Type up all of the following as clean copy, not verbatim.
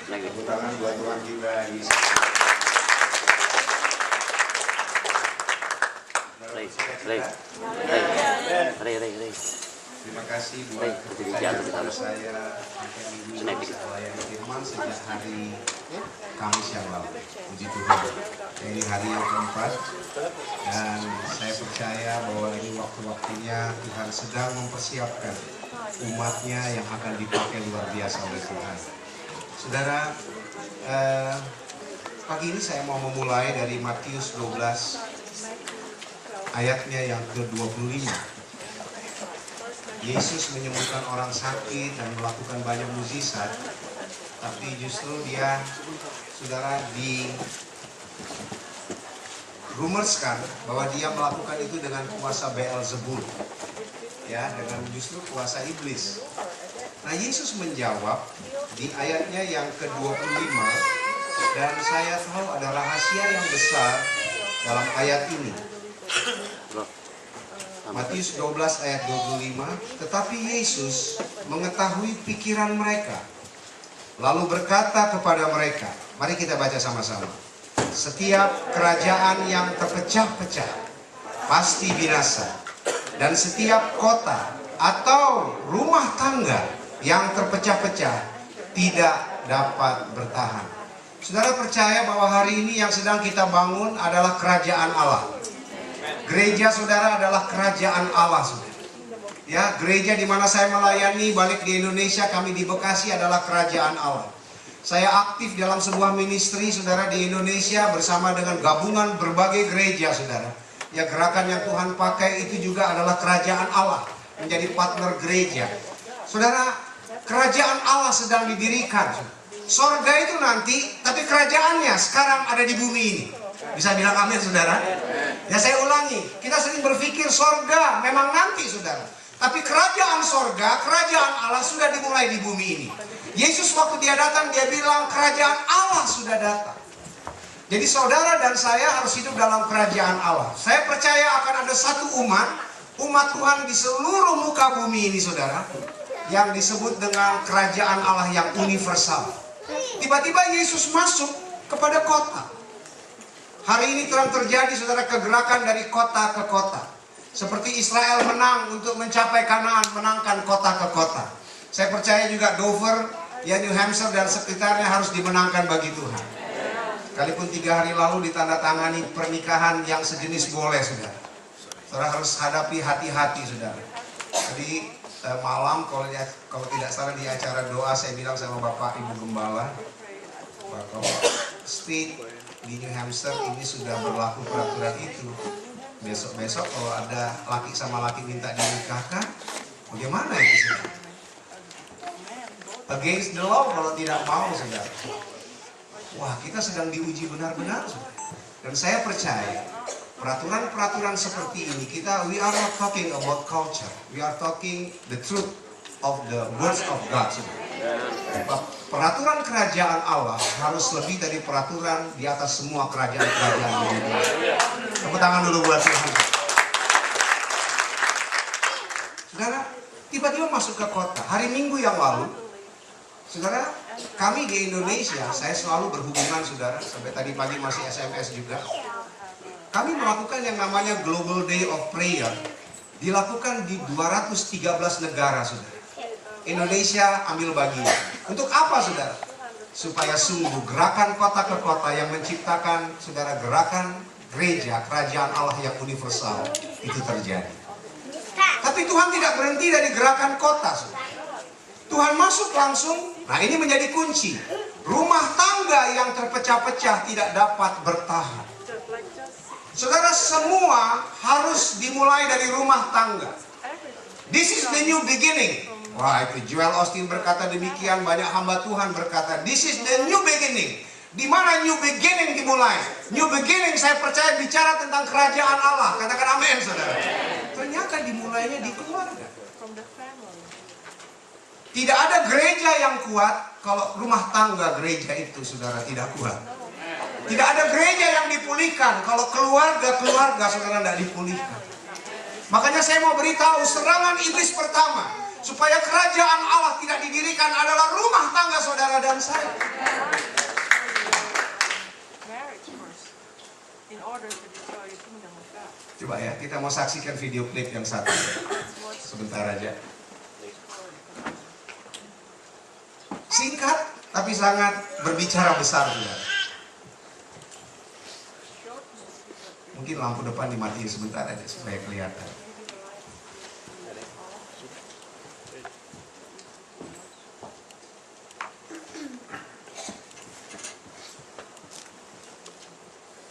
Tepuk tangan buat Tuhan kita. Terima kasih buat kepercayaan saya minggu ini melayani firman sejak hari Kamis yang lalu. Puji Tuhan. Ini hari yang keempat dan saya percaya bahwa ini waktu-waktunya Tuhan sedang mempersiapkan umatnya yang akan dipakai luar biasa oleh Tuhan. Saudara, pagi ini saya mau memulai dari Matius 12 ayatnya yang ke-25. Yesus menyembuhkan orang sakit dan melakukan banyak mukjizat, tapi justru dia, saudara, dirumorskan bahwa dia melakukan itu dengan kuasa Beelzebul, ya, dengan justru kuasa iblis. Nah, Yesus menjawab di ayatnya yang ke-25, dan saya tahu ada rahasia yang besar dalam ayat ini. Matius 12 ayat 25, tetapi Yesus mengetahui pikiran mereka, lalu berkata kepada mereka, mari kita baca sama-sama. Setiap kerajaan yang terpecah-pecah pasti binasa, dan setiap kota atau rumah tangga yang terpecah-pecah tidak dapat bertahan. Saudara percaya bahwa hari ini yang sedang kita bangun adalah kerajaan Allah. Gereja saudara adalah kerajaan Allah, saudara. Ya, gereja di mana saya melayani balik di Indonesia, kami di Bekasi adalah kerajaan Allah. Saya aktif dalam sebuah ministry, saudara, di Indonesia bersama dengan gabungan berbagai gereja, saudara. Ya, gerakan yang Tuhan pakai itu juga adalah kerajaan Allah, menjadi partner gereja. Saudara, kerajaan Allah sedang didirikan. Sorga itu nanti, tapi kerajaannya sekarang ada di bumi ini. Bisa bilang amin, saudara? Ya, saya ulangi, kita sering berpikir sorga memang nanti, saudara. Tapi kerajaan sorga, kerajaan Allah sudah dimulai di bumi ini. Yesus waktu dia datang, dia bilang kerajaan Allah sudah datang. Jadi saudara dan saya harus hidup dalam kerajaan Allah. Saya percaya akan ada satu umat Tuhan di seluruh muka bumi ini, saudara, yang disebut dengan kerajaan Allah yang universal. Tiba-tiba Yesus masuk kepada kota. Hari ini telah terjadi, saudara, kegerakan dari kota ke kota. Seperti Israel menang untuk mencapai Kanaan, menangkan kota ke kota. Saya percaya juga Dover, ya, New Hampshire dan sekitarnya harus dimenangkan bagi Tuhan. Sekalipun 3 hari lalu ditandatangani pernikahan yang sejenis boleh, saudara. Saudara harus hadapi hati-hati, saudara. Tadi malam kalau tidak salah di acara doa saya bilang sama Bapak Ibu Gembala, Bapak State di New Hampshire ini sudah berlaku peraturan itu. Besok-besok kalau ada laki sama laki minta dinikahkan, bagaimana itu, saudara? Against the law kalau tidak mau, saudara. Wah, kita sedang diuji benar-benar, saudara. Dan saya percaya peraturan-peraturan seperti ini, we are not talking about culture, we are talking the truth of the words of God, saudara. Peraturan kerajaan Allah harus lebih dari peraturan di atas semua kerajaan-kerajaan di dunia. Tepuk tangan dulu buat Tuhan. Saudara, tiba-tiba masuk ke kota. Hari Minggu yang lalu, saudara, kami di Indonesia, saya selalu berhubungan, saudara, sampai tadi pagi masih SMS juga. Kami melakukan yang namanya Global Day of Prayer, dilakukan di 213 negara, saudara. Indonesia ambil bagian. Untuk apa, saudara? Supaya sungguh gerakan kota ke kota yang menciptakan, saudara, gerakan gereja, kerajaan Allah yang universal itu terjadi. Tapi Tuhan tidak berhenti dari gerakan kota, saudara. Tuhan masuk langsung. Nah, ini menjadi kunci. Rumah tangga yang terpecah-pecah tidak dapat bertahan. Saudara, semua harus dimulai dari rumah tangga. This is the new beginning. Wah, itu Joel Osteen berkata demikian, banyak hamba Tuhan berkata, this is the new beginning. Di mana new beginning dimulai? New beginning, saya percaya bicara tentang kerajaan Allah. Katakan amin, saudara. Ternyata dimulainya di keluarga. Tidak ada gereja yang kuat kalau rumah tangga gereja itu, saudara, tidak kuat. Tidak ada gereja yang dipulihkan kalau keluarga-keluarga, saudara, tidak dipulihkan. Makanya saya mau beritahu, serangan iblis pertama supaya kerajaan Allah tidak didirikan adalah rumah tangga saudara dan saya. Coba ya, kita mau saksikan video klip yang satu. Sebentar aja. Singkat, tapi sangat berbicara besar juga. Mungkin lampu depan dimatiin sebentar aja supaya kelihatan.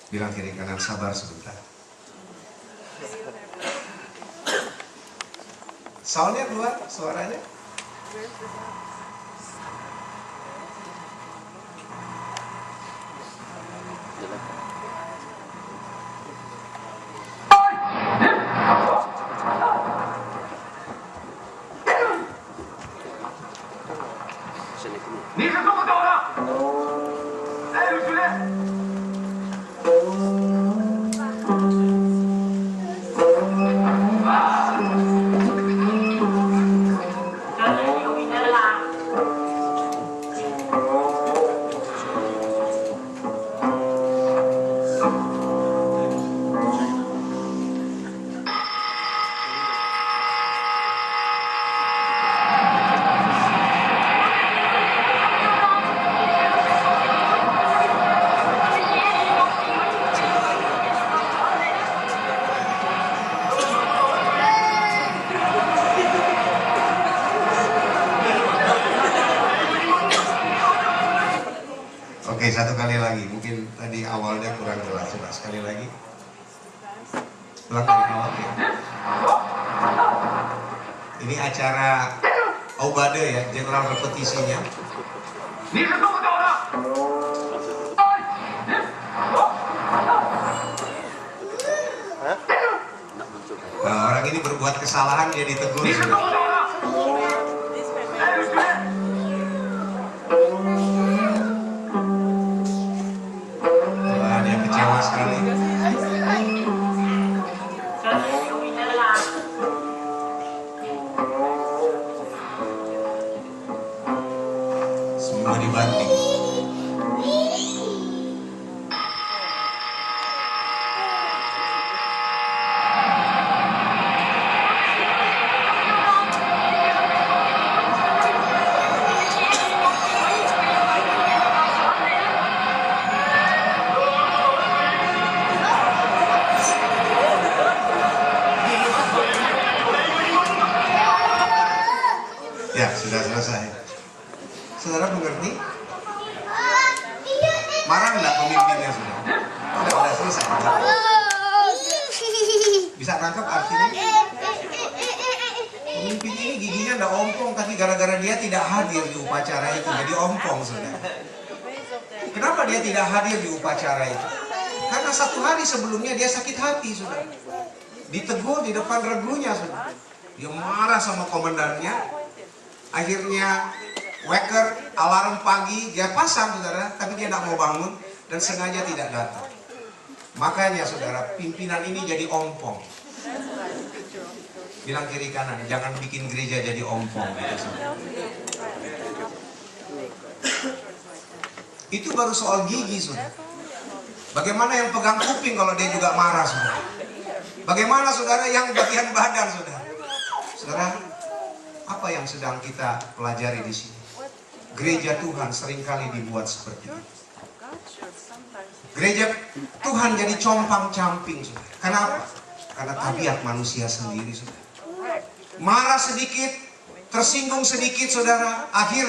Bilang kiri kanan, sabar sebentar. Soundnya keluar, suaranya. Oke, satu kali lagi. Mungkin tadi awalnya kurang jelas. Coba sekali lagi. Ulang dari awal ya. Ini acara Obade ya, general repetisinya. Nah, orang ini berbuat kesalahan, dia ditegur. Wah, dia kecewa sekali. Semua dibanting. Ya, sudah selesai. Saudara mengerti? Marah enggak pemimpinnya sudah? Sudah selesai. Bisa tangkap artinya? Pemimpin ini giginya enggak ompong, tapi gara-gara dia tidak hadir di upacara itu, jadi ompong sudah. Kenapa dia tidak hadir di upacara itu? Karena satu hari sebelumnya dia sakit hati sudah. Ditegur di depan regunya sudah. Dia marah sama komandannya. Akhirnya waker alarm pagi dia pasang saudara, tapi dia tidak mau bangun dan sengaja tidak datang. Makanya saudara, pimpinan ini jadi ompong. Bilang kiri kanan, jangan bikin gereja jadi ompong. Itu baru soal gigi saudara. Bagaimana yang pegang kuping kalau dia juga marah saudara? Bagaimana saudara yang bagian badan saudara? Saudara, apa yang sedang kita pelajari di sini? Gereja Tuhan seringkali dibuat seperti itu. Gereja Tuhan jadi compang-camping, saudara. Kenapa? Karena tabiat manusia sendiri, saudara. Marah sedikit, tersinggung sedikit, saudara. Akhirnya